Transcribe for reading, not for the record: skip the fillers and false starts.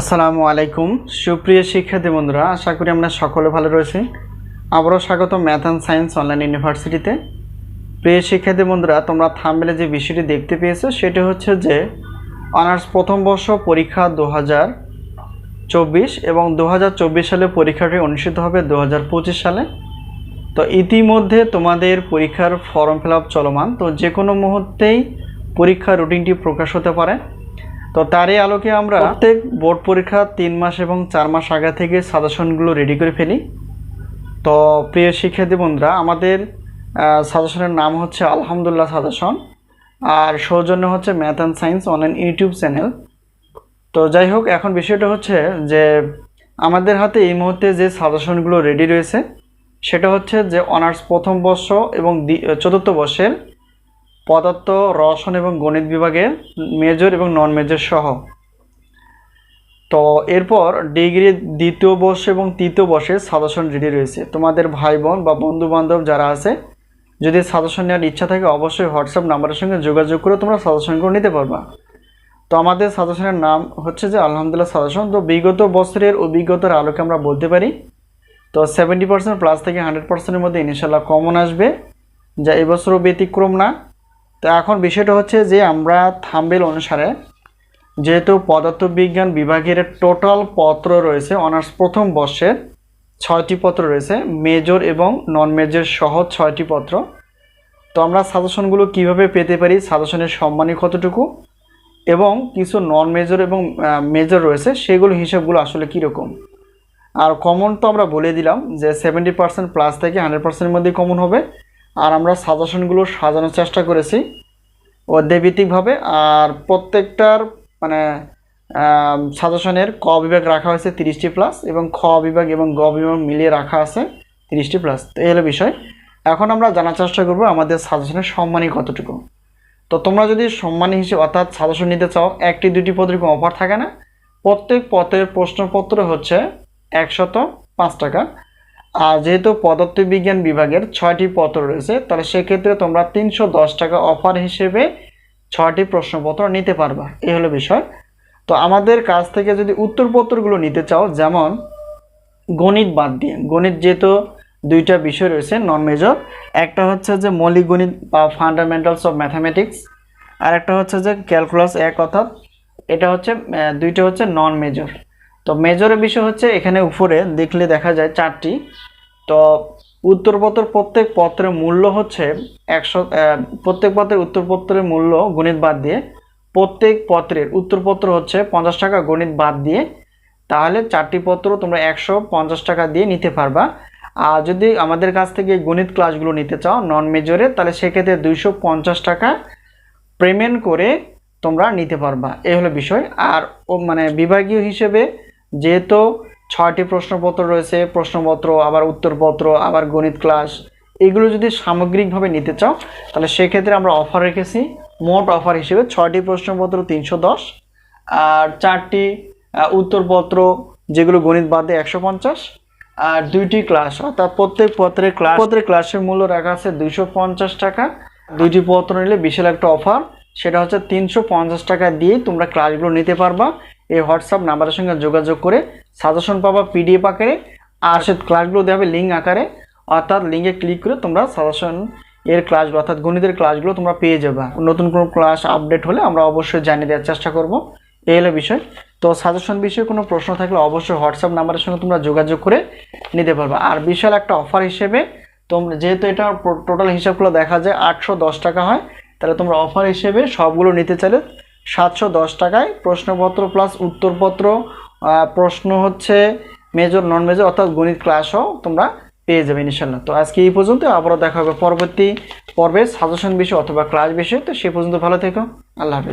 আসসালামু আলাইকুম সুপ্রিয় শিক্ষার্থী বন্ধুরা, আশা করি আমরা সকলে ভালো রয়েছি। আবারও স্বাগত ম্যাথ অ্যান্ড সায়েন্স অনলাইন ইউনিভার্সিটিতে। প্রিয় শিক্ষার্থী বন্ধুরা, তোমরা থাম্বনেলে যে বিষয়টি দেখতে পেয়েছো সেটা হচ্ছে যে অনার্স প্রথম বর্ষ পরীক্ষা 2024 এবং 2024 সালে পরীক্ষাটি অনুষ্ঠিত হবে 2025 সালে। তো ইতিমধ্যে তোমাদের পরীক্ষার ফর্ম ফিল আপ চলমান, তো যে কোনো মুহূর্তেই পরীক্ষার রুটিনটি প্রকাশ হতে পারে। তো তারই আলোকে আমরা প্রত্যেক বোর্ড পরীক্ষা 3 মাস এবং 4 মাস আগে থেকে সাজেশনগুলো রেডি করে ফেলি। তো প্রিয় শিক্ষার্থী বন্ধুরা, আমাদের সাজেশনের নাম হচ্ছে আলহামদুলিল্লাহ সাজেশন, আর সৌজন্য হচ্ছে math and science online YouTube channel. তো যাই হোক, এখন বিষয়টা হচ্ছে যে আমাদের হাতে এই মুহূর্তে যে সাজেশনগুলো রেডি রয়েছে সেটা হচ্ছে যে অনার্স প্রথম বর্ষ এবং চতুর্থ বর্ষের পদার্থ, রসায়ন এবং গণিত বিভাগের মেজর এবং নন মেজর সহ। তো এরপর ডিগ্রি দ্বিতীয় বর্ষ এবং তৃতীয় বর্ষের সাজেশন রেডি রয়েছে। তোমাদের ভাই বোন বা বন্ধু বান্ধব যারা আছে, যদি সাজেশন নেওয়ার ইচ্ছা থাকে অবশ্যই হোয়াটসঅ্যাপ নাম্বারের সঙ্গে যোগাযোগ করে তোমরা সাজেশনগুলো নিতে পারবা। তো আমাদের সাজেশনের নাম হচ্ছে যে আলহামদুলিল্লাহ সাজেশন। তো বিগত বছরের অভিজ্ঞতার আলোকে আমরা বলতে পারি তো 70% প্লাস থেকে 100%-এর মধ্যে ইনশাল্লাহ কমন আসবে, যা এবছরও ব্যতিক্রম না। তো এখন বিষয়টা হচ্ছে যে আমরা থাম্বনেল অনুসারে যেহেতু পদার্থবিজ্ঞান বিভাগের টোটাল পত্র রয়েছে অনার্স প্রথম বর্ষের 6টি পত্র রয়েছে, মেজর এবং নন মেজর সহ 6টি পত্র। তো আমরা সাজেশনগুলো কিভাবে পেতে পারি, সাজেশনের সম্মানী কতটুকু এবং কিছু নন মেজর এবং মেজর রয়েছে সেগুলো হিসাবগুলো আসলে কীরকম। আর কমন তো আমরা বলে দিলাম যে 70% প্লাস থেকে 100%-এর মধ্যে কমন হবে। আর আমরা সাজেশনগুলো সাজানোর চেষ্টা করেছি অধ্যায়ভিত্তিকভাবে, আর প্রত্যেকটার মানে সাজেশনের ক বিভাগ রাখা হয়েছে 30টি প্লাস এবং খ বিভাগ এবং গ বিভাগ মিলিয়ে রাখা আছে 30টি প্লাস। তো এই হলো বিষয়। এখন আমরা জানার চেষ্টা করব আমাদের সাজেশনের সম্মানী কতটুকু। তো তোমরা যদি সম্মানী হিসেবে অর্থাৎ সাজেশন নিতে চাও, 1টি 2টি পত্রের কোনো অফার থাকে না। প্রত্যেক পত্রের প্রশ্নপত্র হচ্ছে 105 টাকা। আর যেহেতু পদার্থবিজ্ঞান বিভাগের 6টি পত্র রয়েছে, তাহলে সেক্ষেত্রে তোমরা 310 টাকা অফার হিসেবে 6টি প্রশ্নপত্র নিতে পারবা। এই হলো বিষয়। তো আমাদের কাছ থেকে যদি উত্তরপত্রগুলো নিতে চাও, যেমন গণিত বাদ দিয়ে, গণিত যেহেতু 2টা বিষয় রয়েছে নন মেজর, একটা হচ্ছে যে মৌলিক গণিত বা ফান্ডামেন্টালস অফ ম্যাথামেটিক্স, আর একটা হচ্ছে যে ক্যালকুলাস 1, অর্থাৎ এটা হচ্ছে 2টা হচ্ছে নন মেজর। তো মেজরের বিষয় হচ্ছে এখানে উপরে দেখলে দেখা যায় 4টি। তো উত্তরপত্র প্রত্যেক পত্রের মূল্য হচ্ছে 100, প্রত্যেক পত্রের উত্তরপত্রের মূল্য গণিত বাদ দিয়ে, প্রত্যেক পত্রের উত্তরপত্র হচ্ছে 50 টাকা গণিত বাদ দিয়ে, তাহলে 4টি পত্র তোমরা 150 টাকা দিয়ে নিতে পারবা। আর যদি আমাদের কাছ থেকে গণিত ক্লাসগুলো নিতে চাও নন মেজরে, তাহলে সেক্ষেত্রে 250 টাকা পেমেন্ট করে তোমরা নিতে পারবা। এই হলো বিষয়। আর মানে বিভাগীয় হিসেবে যেহেতু 6টি প্রশ্নপত্র রয়েছে, প্রশ্নপত্র আবার উত্তরপত্র আবার গণিত ক্লাস, এগুলো যদি সামগ্রিকভাবে নিতে চাও তাহলে সেক্ষেত্রে আমরা অফার রেখেছি। মোট অফার হিসেবে 6টি প্রশ্নপত্র 310, আর 4টি উত্তরপত্র যেগুলো গণিত বাদে 150, আর 2টি ক্লাস, অর্থাৎ প্রত্যেক পত্রের ক্লাসের মূল্য রাখা আছে 250 টাকা। 2টি পত্র নিলে বিশাল একটা অফার, সেটা হচ্ছে 350 টাকা দিয়ে তোমরা ক্লাসগুলো নিতে পারবা। এই হোয়াটসঅ্যাপ নাম্বারের সঙ্গে যোগাযোগ করে সাজেশন পাবা পিডিএফ আকারে, আর সে ক্লাসগুলো দেওয়া লিঙ্ক আকারে, অর্থাৎ লিঙ্কে ক্লিক করে তোমরা সাজেশন এর ক্লাসগুলো অর্থাৎ গণিতের ক্লাসগুলো তোমরা পেয়ে যাবা। নতুন কোনো ক্লাস আপডেট হলে আমরা অবশ্যই জানিয়ে দেওয়ার চেষ্টা করব। এই হলো বিষয়। তো সাজেশন বিষয়ে কোনো প্রশ্ন থাকলে অবশ্যই হোয়াটসঅ্যাপ নাম্বারের সঙ্গে তোমরা যোগাযোগ করে নিতে পারবা। আর বিশাল একটা অফার হিসেবে তোমরা, যেহেতু এটা টোটাল হিসাবগুলো দেখা যায় 810 টাকা হয়, তাহলে তোমরা অফার হিসেবে সবগুলো নিতে চাইলে 710 টাকায় প্রশ্নপত্র প্লাস উত্তরপত্র, প্রশ্ন হচ্ছে মেজর নন মেজর অর্থাৎ গণিত ক্লাসও তোমরা পেয়ে যাবে ইনশাল্লাহ। তো আজকে এই পর্যন্ত, আবারও দেখা হবে পরবর্তী পর্বে সাজেশন বিষয় অথবা ক্লাস বিষয়। তো সে পর্যন্ত ভালো থেকো, আল্লাহ হাফেজ।